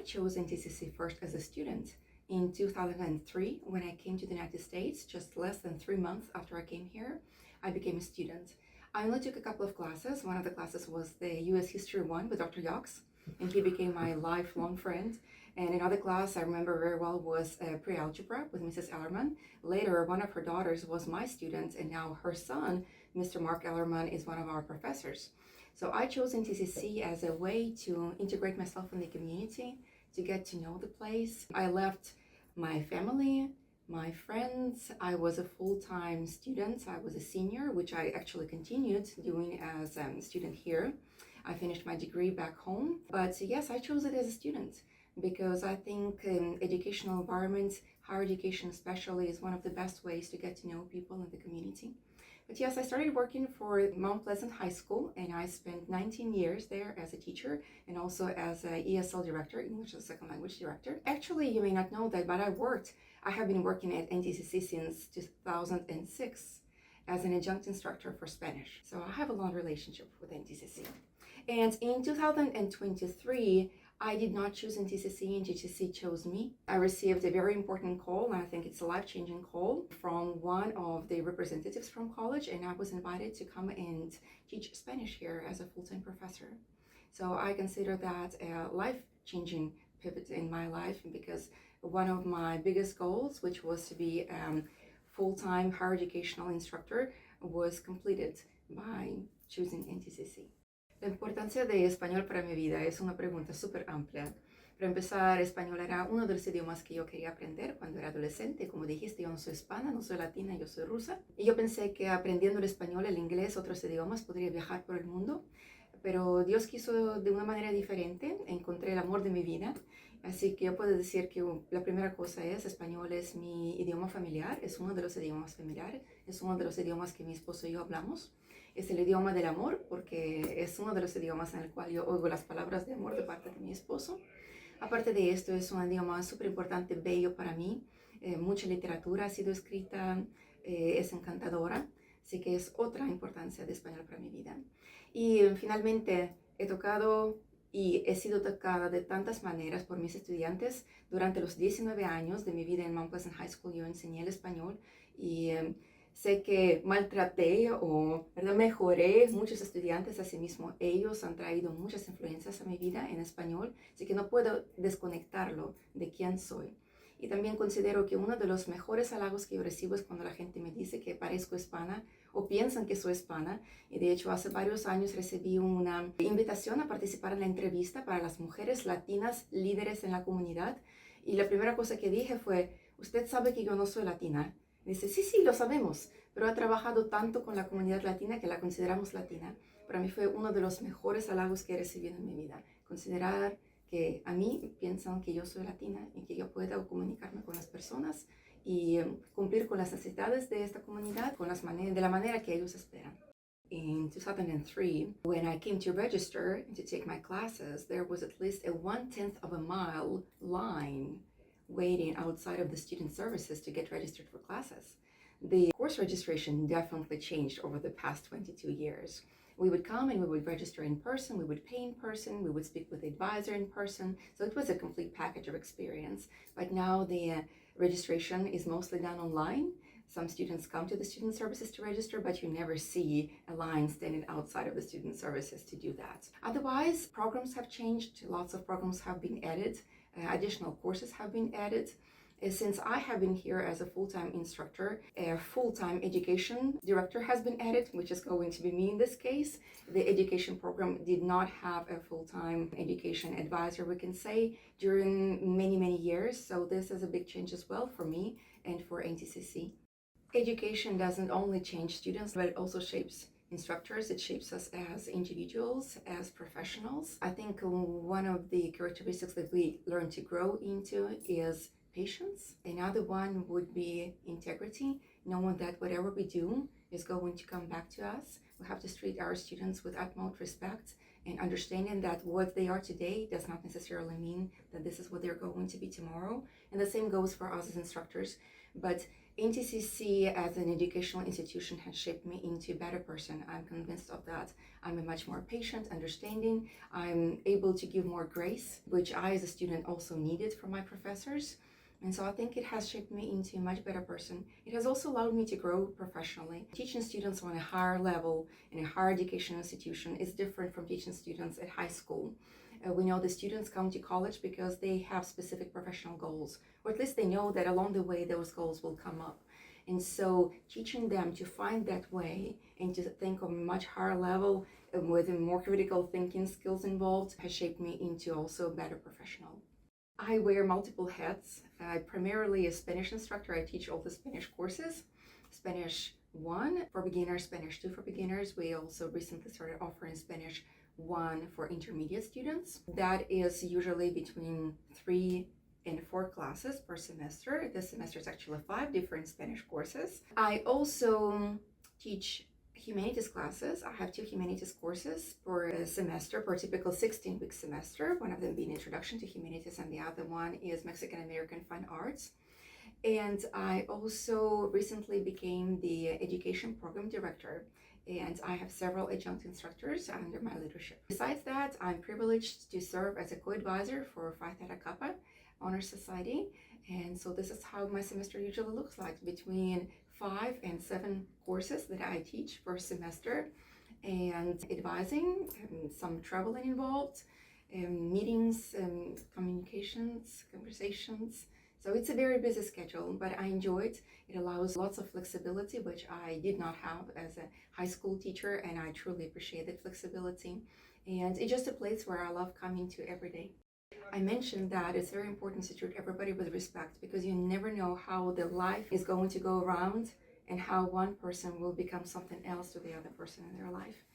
chose NTCC first as a student in 2003 when I came to the United States. Just less than 3 months after I came here, I became a student. I only took a couple of classes. One of the classes was the US History 1 with Dr. Yox, and he became my lifelong friend. And another class I remember very well was pre-algebra with Mrs. Ellerman. Later, one of her daughters was my student, and now her son, Mr. Mark Ellerman, is one of our professors. So I chose NTCC as a way to integrate myself in the community, to get to know the place. I left my family, my friends. I was a full-time student. I was a senior, which I actually continued doing as a student here. I finished my degree back home. But yes, I chose it as a student because I think educational environment, higher education especially, is one of the best ways to get to know people in the community. But yes, I started working for Mount Pleasant High School, and I spent 19 years there as a teacher and also as an ESL director, English as a Second Language director. Actually, you may not know that, but I have been working at NTCC since 2006 as an adjunct instructor for Spanish. So I have a long relationship with NTCC. And in 2023, I did not choose NTCC, NTCC chose me. I received a very important call, and I think it's a life-changing call, from one of the representatives from college, and I was invited to come and teach Spanish here as a full-time professor. So I consider that a life-changing pivot in my life, because one of my biggest goals, which was to be a full-time higher educational instructor, was completed by choosing NTCC. La importancia de español para mi vida es una pregunta súper amplia. Para empezar, español era uno de los idiomas que yo quería aprender cuando era adolescente. Como dijiste, yo no soy hispana, no soy latina, yo soy rusa. Y yo pensé que aprendiendo el español, el inglés, otros idiomas, podría viajar por el mundo. Pero Dios quiso de una manera diferente. Encontré el amor de mi vida. Así que yo puedo decir que la primera cosa es, español es mi idioma familiar, es uno de los idiomas familiares, es uno de los idiomas que mi esposo y yo hablamos. Es el idioma del amor, porque es uno de los idiomas en el cual yo oigo las palabras de amor de parte de mi esposo. Aparte de esto, es un idioma súper importante, bello para mí. Mucha literatura ha sido escrita, es encantadora, así que es otra importancia de español para mi vida. Y finalmente, he tocado y he sido tocada de tantas maneras por mis estudiantes. Durante los 19 años de mi vida en Mount Pleasant High School, yo enseñé el español y sé que maltraté o mejoré muchos estudiantes. Asimismo, ellos han traído muchas influencias a mi vida en español, así que no puedo desconectarlo de quién soy. Y también considero que uno de los mejores halagos que yo recibo es cuando la gente me dice que parezco hispana o piensan que soy hispana. Y de hecho, hace varios años recibí una invitación a participar en la entrevista para las mujeres latinas líderes en la comunidad. Y la primera cosa que dije fue, ¿usted sabe que yo no soy latina? Dice, sí, lo sabemos, pero ha trabajado tanto con la comunidad latina que la consideramos latina. Para mí fue uno de los mejores halagos que he recibido en mi vida. Considerar que a mí piensan que yo soy latina y que yo pueda comunicarme con las personas y cumplir con las necesidades de esta comunidad de la manera que ellos esperan. In 2003, when I came to register to take my classes, there was at least a 1/10 of a mile line waiting outside of the student services to get registered for classes. The course registration definitely changed over the past 22 years. We would come and we would register in person, we would pay in person, we would speak with the advisor in person. So it was a complete package of experience. But now the registration is mostly done online. Some students come to the student services to register, but you never see a line standing outside of the student services to do that. Otherwise, programs have changed. Lots of programs have been added. Additional courses have been added. Since I have been here as a full-time instructor, a full-time education director has been added, which is going to be me in this case. The education program did not have a full-time education advisor, we can say, during many years. So this is a big change as well for me and for NTCC. Education doesn't only change students, but it also shapes instructors. It shapes us as individuals, as professionals. I think one of the characteristics that we learn to grow into is patience. Another one would be integrity, knowing that whatever we do is going to come back to us. We have to treat our students with utmost respect and understanding that what they are today does not necessarily mean that this is what they're going to be tomorrow. And the same goes for us as instructors. But NTCC as an educational institution has shaped me into a better person. I'm convinced of that. I'm a much more patient, understanding. I'm able to give more grace, which I as a student also needed from my professors. And so I think it has shaped me into a much better person. It has also allowed me to grow professionally. Teaching students on a higher level in a higher educational institution is different from teaching students at high school. We know the students come to college because they have specific professional goals, or at least they know that along the way those goals will come up. And so teaching them to find that way and to think on a much higher level with more critical thinking skills involved has shaped me into also a better professional. I wear multiple hats. Primarily a Spanish instructor. I teach all the Spanish courses. Spanish 1 for beginners, Spanish 2 for beginners. We also recently started offering Spanish 1 for intermediate students. That is usually between 3 and 4 classes per semester. This semester is actually 5 different Spanish courses. I also teach humanities classes. I have 2 humanities courses per a semester, per a typical 16-week semester, one of them being Introduction to Humanities and the other one is Mexican American Fine Arts. And I also recently became the education program director, and I have several adjunct instructors under my leadership. Besides that, I'm privileged to serve as a co-advisor for Phi Theta Kappa Honor Society, and so this is how my semester usually looks like, between 5 and 7 courses that I teach per semester, and advising, some traveling involved, meetings, communications, conversations. So it's a very busy schedule, but I enjoy it. It allows lots of flexibility, which I did not have as a high school teacher, and I truly appreciate that flexibility. And it's just a place where I love coming to every day. I mentioned that it's very important to treat everybody with respect, because you never know how the life is going to go around and how one person will become something else to the other person in their life.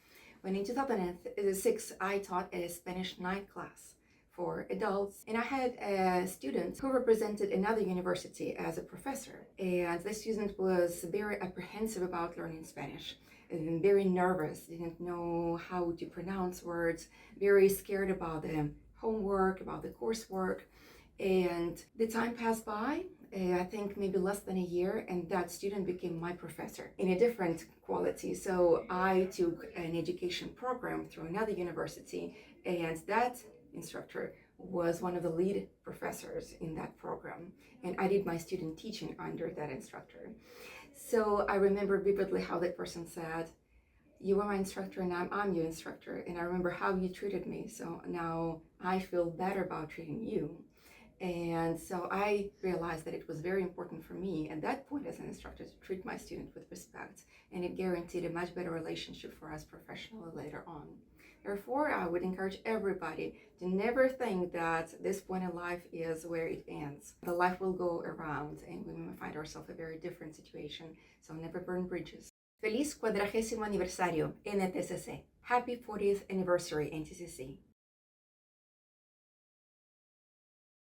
When in 2006, I taught a Spanish 9 class for adults, and I had a student who represented another university as a professor, and the student was very apprehensive about learning Spanish and very nervous, didn't know how to pronounce words, very scared about the homework, about the coursework. And the time passed by, I think maybe less than a year, and that student became my professor in a different quality. So I took an education program through another university, and that instructor was one of the lead professors in that program, and I did my student teaching under that instructor. So I remember vividly how that person said, "You were my instructor and I'm your instructor, and I remember how you treated me, so now I feel better about treating you." And so I realized that it was very important for me at that point as an instructor to treat my student with respect, and it guaranteed a much better relationship for us professionally later on. Therefore, I would encourage everybody to never think that this point in life is where it ends. The life will go around and we may find ourselves in a very different situation, so never burn bridges. Feliz 40º aniversario NTCC. Happy 40th anniversary NTCC.